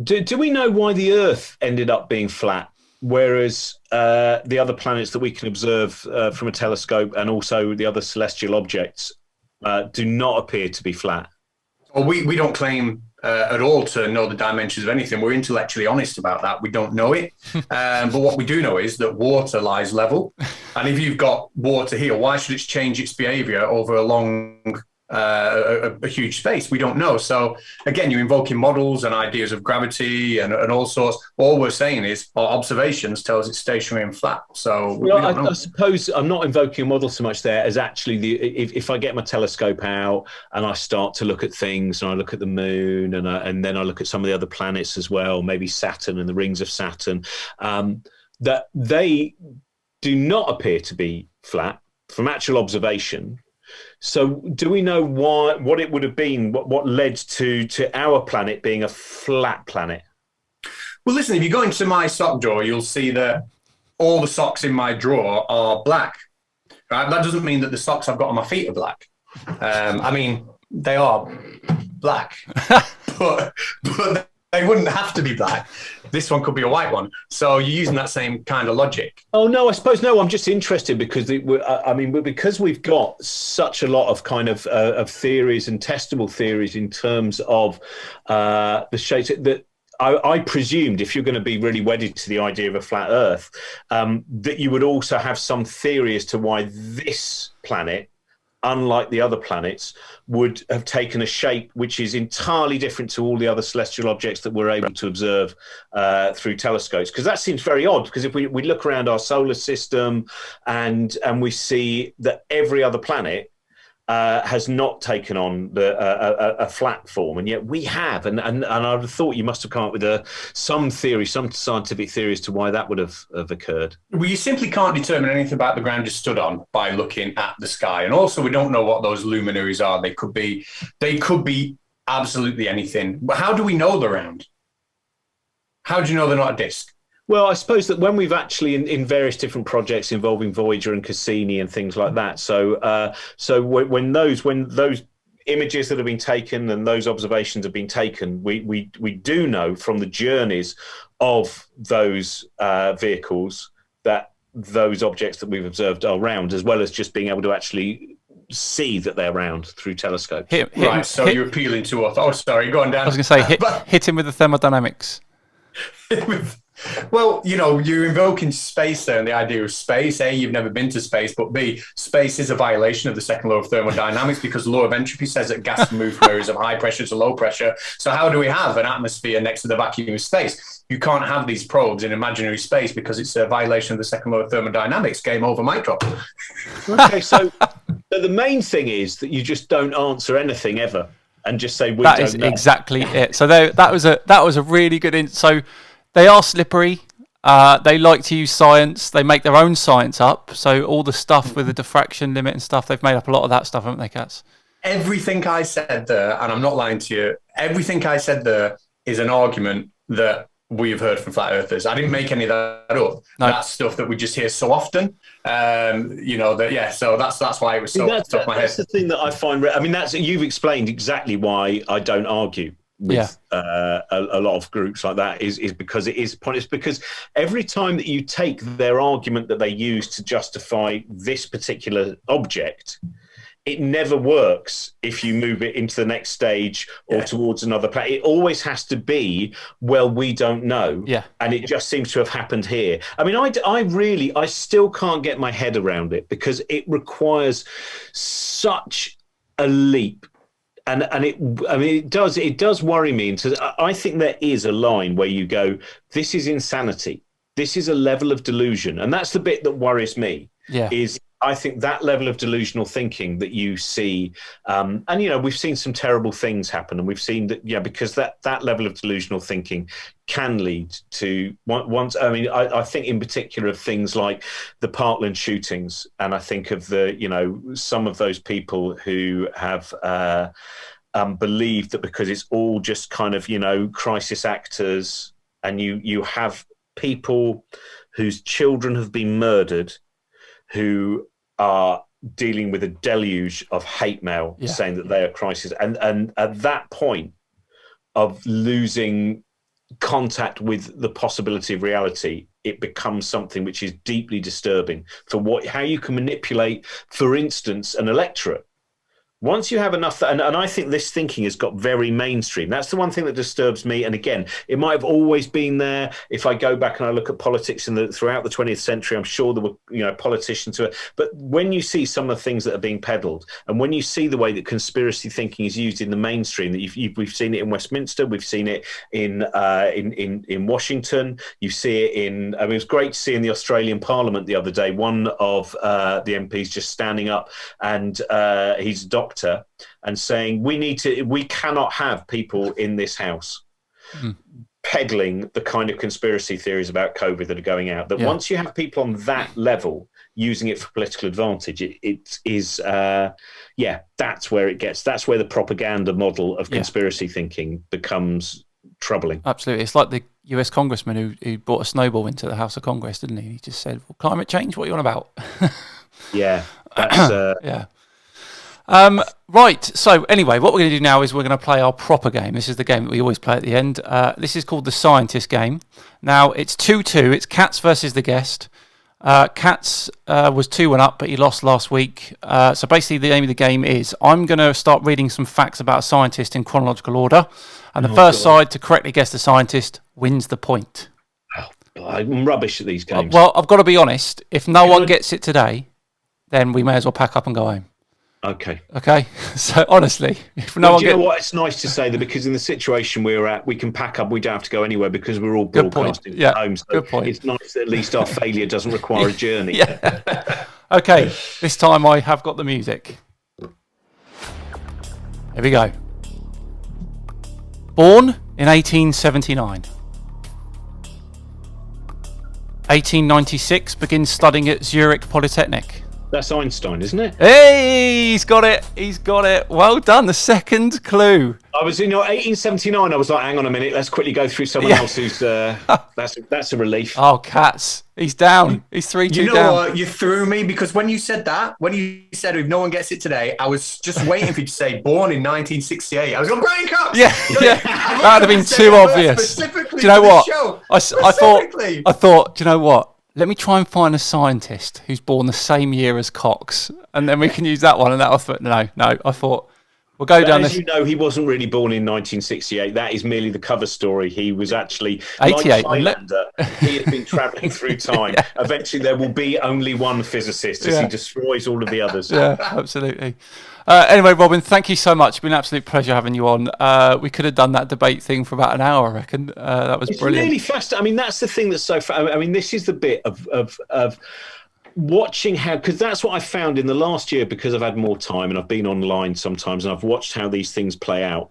S1: Do we know why the Earth ended up being flat? Whereas the other planets that we can observe from a telescope and also the other celestial objects do not appear to be flat.
S3: Well, we don't claim at all to know the dimensions of anything. We're intellectually honest about that. We don't know it. But what we do know is that water lies level. And if you've got water here, why should it change its behavior over a huge space? We don't know. So again, you're invoking models and ideas of gravity and all sorts. All we're saying is our observations tell us it's stationary and flat. So
S1: I suppose I'm not invoking a model so much there as actually if I get my telescope out and I start to look at things, and I look at the moon and then I look at some of the other planets as well, maybe Saturn and the rings of Saturn, that they do not appear to be flat from actual observation. So do we know what it would have been, what led to our planet being a flat planet?
S3: Well, listen, if you go into my sock drawer, you'll see that all the socks in my drawer are black. Right? That doesn't mean that the socks I've got on my feet are black. I mean, they are black, but they wouldn't have to be black. This one could be a white one. So you're using that same kind of logic.
S1: Oh, no, I suppose no. I'm just interested because because we've got such a lot of kind of theories and testable theories in terms of the shapes that I presumed if you're going to be really wedded to the idea of a flat Earth, that you would also have some theory as to why this planet, unlike the other planets, would have taken a shape which is entirely different to all the other celestial objects that we're able to observe through telescopes. Because that seems very odd, because if we look around our solar system and we see that every other planet has not taken on a flat form, and yet we have. And I would have thought you must have come up with some theory, some scientific theory as to why that would have occurred.
S3: Well, you simply can't determine anything about the ground you stood on by looking at the sky. And also, we don't know what those luminaries are. They could be absolutely anything. But how do we know they're round? How do you know they're not a disk?
S1: Well, I suppose that when we've actually in various different projects involving Voyager and Cassini and things like that. So when those images that have been taken and those observations have been taken, we do know from the journeys of those vehicles that those objects that we've observed are round, as well as just being able to actually see that they're round through telescopes.
S3: So you're appealing to us. Oh, sorry, go on, Dan.
S2: I was going to say, hit him with the thermodynamics.
S3: Well, you're invoking space there and the idea of space. A, you've never been to space, but B, space is a violation of the second law of thermodynamics because the law of entropy says that gas can move from areas of high pressure to low pressure. So how do we have an atmosphere next to the vacuum of space? You can't have these probes in imaginary space because it's a violation of the second law of thermodynamics. Game over, mic drop.
S1: Okay, so the main thing is that you just don't answer anything ever and just say we don't know.
S2: That is exactly it. So that was a really good so they are slippery. They like to use science. They make their own science up. So all the stuff with the diffraction limit and stuff, they've made up a lot of that stuff, haven't they, Catz?
S3: Everything I said there, and I'm not lying to you, everything I said there is an argument that we've heard from flat earthers. I didn't make any of that up. No. That's stuff that we just hear so often. So that's why it was so off my head.
S1: That's the thing that I find. I mean, you've explained exactly why I don't argue with a lot of groups like that is because it is pointless, because every time that you take their argument that they use to justify this particular object, it never works if you move it into the next stage or towards another planet. It always has to be, well, we don't know.
S2: Yeah.
S1: And it just seems to have happened here. I mean, I still can't get my head around it, because it requires such a leap. And it does worry me. I think there is a line where you go, this is insanity. This is a level of delusion. And that's the bit that worries me.
S2: Yeah.
S1: I think that level of delusional thinking that you see, and we've seen some terrible things happen, and we've seen that, because that level of delusional thinking can lead to once. I mean, I think in particular of things like the Parkland shootings, and I think of some of those people who have believed that because it's all just kind of crisis actors, and you have people whose children have been murdered, who are dealing with a deluge of hate mail, saying that they are crisis. And at that point of losing contact with the possibility of reality, it becomes something which is deeply disturbing for how you can manipulate, for instance, an electorate. Once you have enough, and I think this thinking has got very mainstream. That's the one thing that disturbs me. And again, it might have always been there. If I go back and I look at politics throughout the 20th century, I'm sure there were politicians to it. But when you see some of the things that are being peddled, and when you see the way that conspiracy thinking is used in the mainstream, that we've seen it in Westminster, we've seen it in Washington, you see it it was great to see in the Australian Parliament the other day, one of the MPs just standing up, and he's a doctor, and saying we cannot have people in this house peddling the kind of conspiracy theories about COVID that are going out. That once you have people on that level using it for political advantage, it is that's where it gets. That's where the propaganda model of conspiracy thinking becomes troubling.
S2: Absolutely, it's like the US congressman who brought a snowball into the House of Congress, didn't he? He just said, "Well, climate change. What are you on about?"
S1: That's
S2: right, so anyway, what we're going to do now is we're going to play our proper game. This is the game that we always play at the end. This is called the Scientist game. Now, it's 2-2. It's Catz versus the guest. Catz was 2-1 up, but he lost last week. So basically, the aim of the game is I'm going to start reading some facts about a scientist in chronological order, and the first side to correctly guess the scientist wins the point.
S1: I'm rubbish at these games.
S2: Well, I've got to be honest. If no one gets it today, then we may as well pack up and go home.
S1: Okay.
S2: So honestly, if no one
S1: you know what? It's nice to say that, because in the situation we're at, we can pack up. We don't have to go anywhere because we're all broadcasting at home. So
S2: good point.
S1: It's nice that at least our failure doesn't require a journey.
S2: Okay. This time I have got the music. Here we go. Born in 1879. 1896, begins studying at Zurich Polytechnic.
S1: That's Einstein, isn't it?
S2: Hey, he's got it. Well done. The second clue.
S1: I was in 1879. I was like, hang on a minute. Let's quickly go through someone else who's. That's a relief.
S2: Oh, Catz. He's down. He's 3-2 down.
S3: You know what? You threw me, because when you said if no one gets it today, I was just waiting for you to say born in 1968. I was going, Brian Cox.
S2: Yeah. That would have been too obvious. Do you know what? I thought. Do you know what? Let me try and find a scientist who's born the same year as Cox, and then we can use that one. And no. I thought we'll go down this.
S1: As you know, he wasn't really born in 1968. That is merely the cover story. He was actually
S2: 88.
S1: Like SciManDan. He has been travelling through time. Eventually, there will be only one physicist as he destroys all of the others.
S2: Yeah, absolutely. Anyway, Robin, thank you so much. It's been an absolute pleasure having you on. We could have done that debate thing for about an hour, I reckon. That was brilliant.
S1: It's really fascinating. I mean, that's the thing that's so. I mean, this is the bit of watching how, because that's what I found in the last year, because I've had more time and I've been online sometimes and I've watched how these things play out,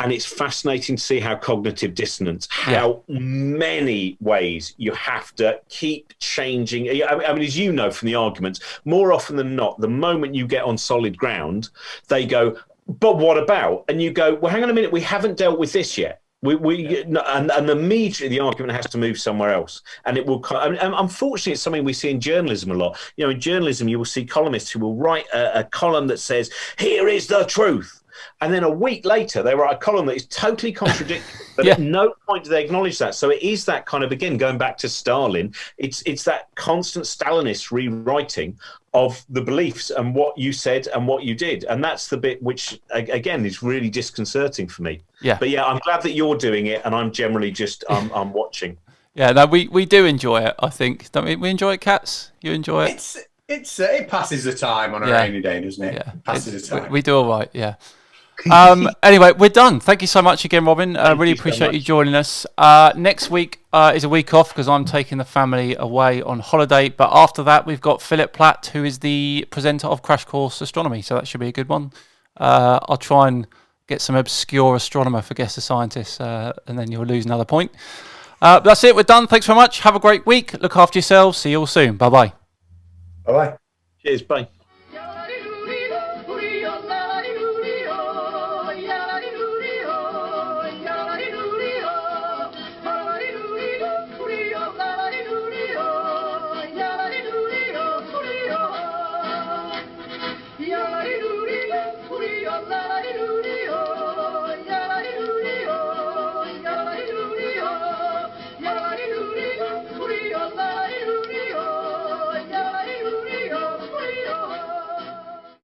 S1: and it's fascinating to see how cognitive dissonance, how many ways you have to keep changing. I mean, as you know from the arguments, more often than not, the moment you get on solid ground, they go, but what about? And you go, well, hang on a minute, we haven't dealt with this yet. And immediately the argument has to move somewhere else, and it will. And unfortunately, it's something we see in journalism a lot. You know, in journalism, you will see columnists who will write a column that says, "Here is the truth," and then a week later they write a column that is totally contradictory. But at no point do they acknowledge that. So it is that kind of, again, going back to Stalin. It's that constant Stalinist rewriting of the beliefs and what you said and what you did, and that's the bit which, again, is really disconcerting for me. Yeah. But yeah, I'm glad that you're doing it, and I'm generally just I'm watching. Yeah,
S2: no, we do enjoy it. I think, don't we? We enjoy it, Catz. You enjoy it?
S3: It passes the time on a rainy day, doesn't it? Yeah, passes the time.
S2: We do all right. Yeah. Anyway, we're done. Thank you so much again, Robin. Really appreciate you joining us. Next week is a week off because I'm taking the family away on holiday. But after that, we've got Philip Platt, who is the presenter of Crash Course Astronomy. So that should be a good one. I'll try and get some obscure astronomer for Guess the Scientist, and then you'll lose another point. But that's it. We're done. Thanks very much. Have a great week. Look after yourselves. See you all soon. Bye-bye.
S3: Bye-bye.
S1: Cheers. Bye.